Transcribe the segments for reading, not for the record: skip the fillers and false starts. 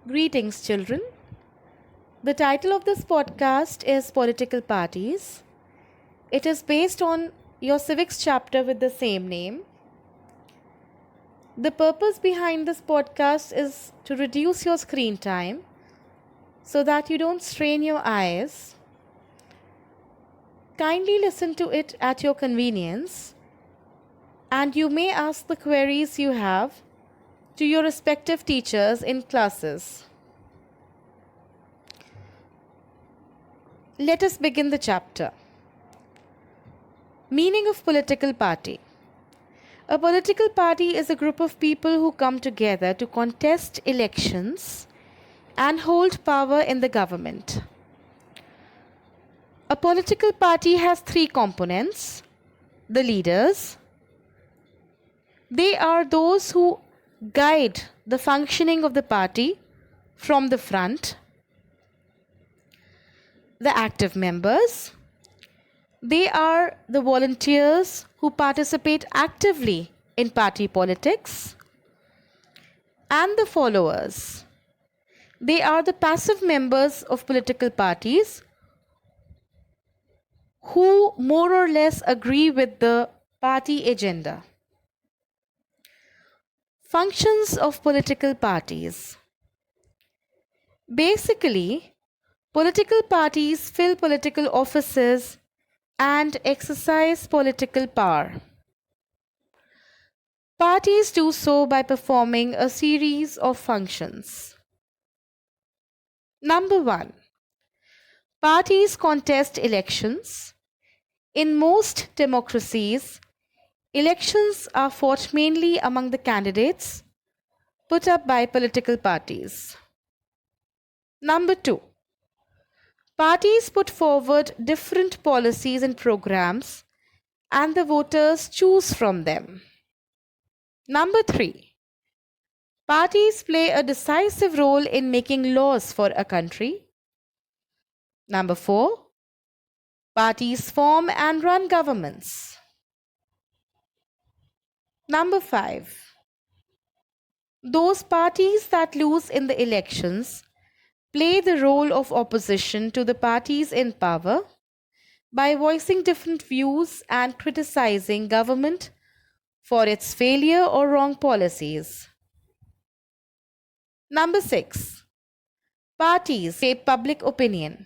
Greetings, children. The title of this podcast is Political Parties. It is based on your civics chapter with the same name. The purpose behind this podcast is to reduce your screen time so that you don't strain your eyes. Kindly listen to it at your convenience, and you may ask the queries you have to your respective teachers in classes. Let us begin the chapter. Meaning of political party. A political party is a group of people who come together to contest elections and hold power in the government. A political party has three components. The leaders. They are those who guide the functioning of the party from the front. The active members. They are the volunteers who participate actively in party politics. And the followers. They are the passive members of political parties who more or less agree with the party agenda. Functions of political parties. Basically, political parties fill political offices and exercise political power. Parties do so by performing a series of functions. Number 1. Parties contest elections. In most democracies, elections are fought mainly among the candidates put up by political parties. Number 2. Parties put forward different policies and programs, and the voters choose from them. Number 3. Parties play a decisive role in making laws for a country. Number 4. Parties form and run governments. Number 5. Those parties that lose in the elections play the role of opposition to the parties in power by voicing different views and criticizing government for its failure or wrong policies. Number 6. Parties shape public opinion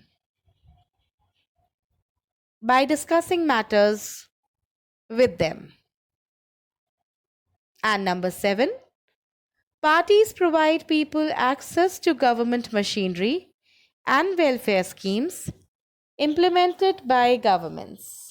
by discussing matters with them. And number 7. Parties provide people access to government machinery and welfare schemes implemented by governments.